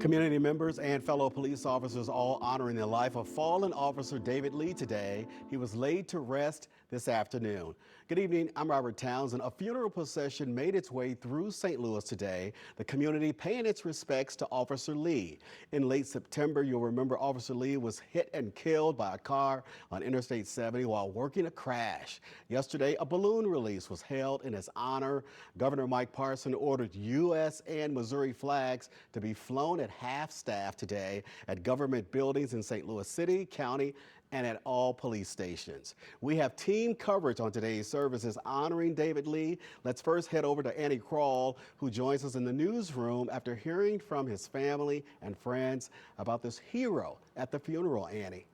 Community members and fellow police officers all honoring the life of fallen officer David Lee today. He was laid to rest this afternoon. Good evening, I'm Robert Townsend. A funeral procession made its way through St. Louis today, the community paying its respects to Officer Lee. In late September, you'll remember Officer Lee was hit and killed by a car on Interstate 70 while working a crash. Yesterday, a balloon release was held in his honor. Governor Mike Parson ordered U.S. and Missouri flags to be flown at half-staff today at government buildings in St. Louis City, County, and at all police stations. We have team coverage on today's services honoring David Lee. Let's first head over to Annie Krall, who joins us in the newsroom after hearing from his family and friends about this hero at the funeral. Annie.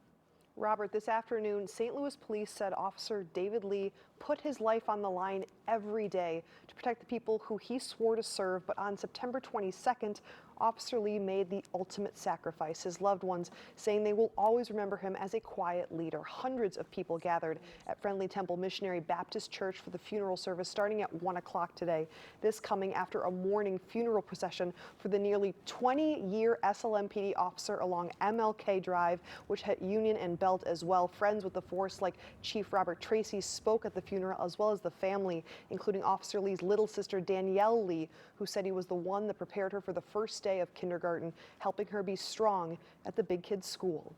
Robert, this afternoon, St. Louis police said Officer David Lee put his life on the line every day to protect the people who he swore to serve. But on September 22nd, Officer Lee made the ultimate sacrifice, his loved ones saying they will always remember him as a quiet leader. Hundreds of people gathered at Friendly Temple Missionary Baptist Church for the funeral service starting at 1 o'clock today. This coming after a morning funeral procession for the nearly 20-year SLMPD officer along MLK Drive, which hit Union and Belt as well. Friends with the force like Chief Robert Tracy spoke at the funeral, as well as the family, including Officer Lee's little sister Danielle Lee, who said he was the one that prepared her for the first day of kindergarten, helping her be strong at the big kids school.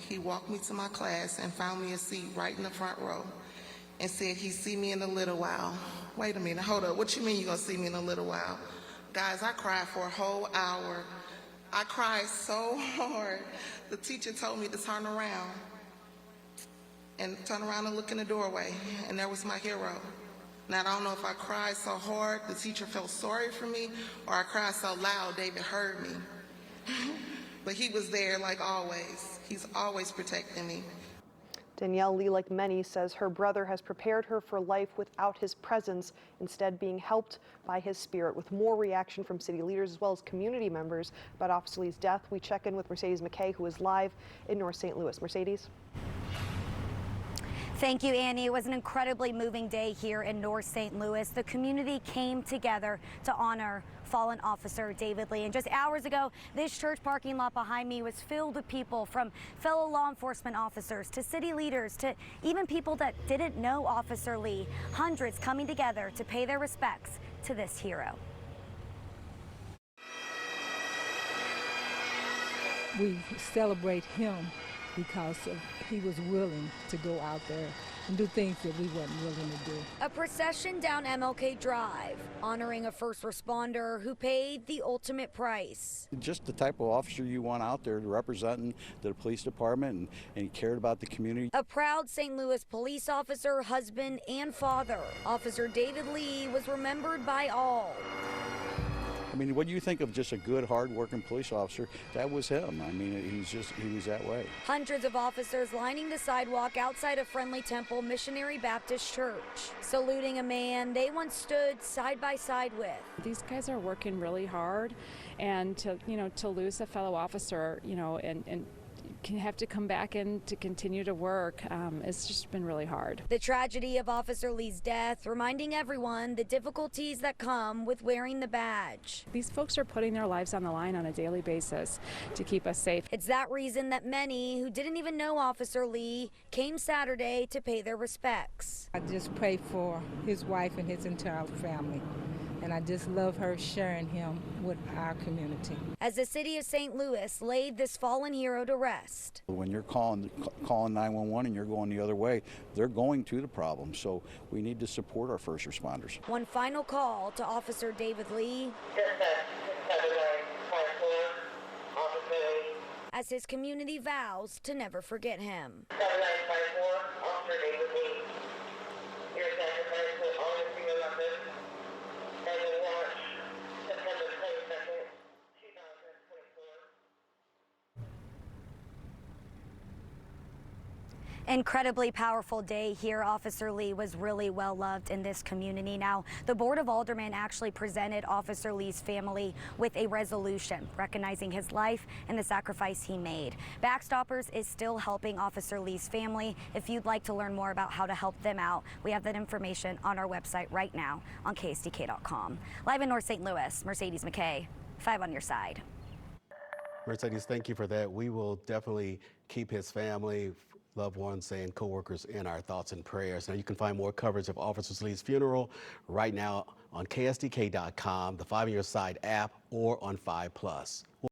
He walked me to my class and found me a seat right in the front row and said he'd see me in a little while. Wait a minute, hold up, what you mean you're gonna see me in a little while? Guys, I cried for a whole hour. I cried so hard. The teacher told me to turn around and look in the doorway, and there was my hero. Now, I don't know if I cried so hard the teacher felt sorry for me, or I cried so loud David heard me. But he was there like always. He's always protecting me. Danielle Lee, like many, says her brother has prepared her for life without his presence, instead being helped by his spirit. With more reaction from city leaders as well as community members about Officer Lee's death, we check in with Mercedes McKay, who is live in North St. Louis. Mercedes. Thank you, Annie. It was an incredibly moving day here in North St. Louis. The community came together to honor fallen officer David Lee. And just hours ago, this church parking lot behind me was filled with people, from fellow law enforcement officers to city leaders to even people that didn't know Officer Lee. Hundreds coming together to pay their respects to this hero. We celebrate him because he was willing to go out there and do things that we weren't willing to do. A procession down MLK Drive, honoring a first responder who paid the ultimate price. Just the type of officer you want out there representing the police department and he cared about the community. A proud St. Louis police officer, husband, and father, Officer David Lee was remembered by all. I mean, when you think of just a good, hard-working police officer, that was him. I mean, he was that way. Hundreds of officers lining the sidewalk outside of Friendly Temple Missionary Baptist Church, saluting a man they once stood side by side with. These guys are working really hard, and to lose a fellow officer, and can have to come back in to continue to work. It's just been really hard. The tragedy of Officer Lee's death reminding everyone the difficulties that come with wearing the badge. These folks are putting their lives on the line on a daily basis to keep us safe. It's that reason that many who didn't even know Officer Lee came Saturday to pay their respects. I just pray for his wife and his entire family. And I just love her sharing him with our community. As the city of St. Louis laid this fallen hero to rest. When you're calling 911 and you're going the other way, they're going to the problem. So we need to support our first responders. One final call to Officer David Lee as his community vows to never forget him. 7954, Officer David Lee. Your sacrifice will always be remembered. And we watch September 22nd, 2024. Incredibly powerful day here. Officer Lee was really well loved in this community. Now, the Board of Aldermen actually presented Officer Lee's family with a resolution recognizing his life and the sacrifice he made. Backstoppers is still helping Officer Lee's family. If you'd like to learn more about how to help them out, we have that information on our website right now on KSDK.com. Live in North St. Louis, Mercedes McKay, 5 on your side. Mercedes, thank you for that. We will definitely keep his family, loved ones, and coworkers in our thoughts and prayers. Now, you can find more coverage of Officer Lee's funeral right now on KSDK.com, the 5 on Your Side app, or on 5 Plus.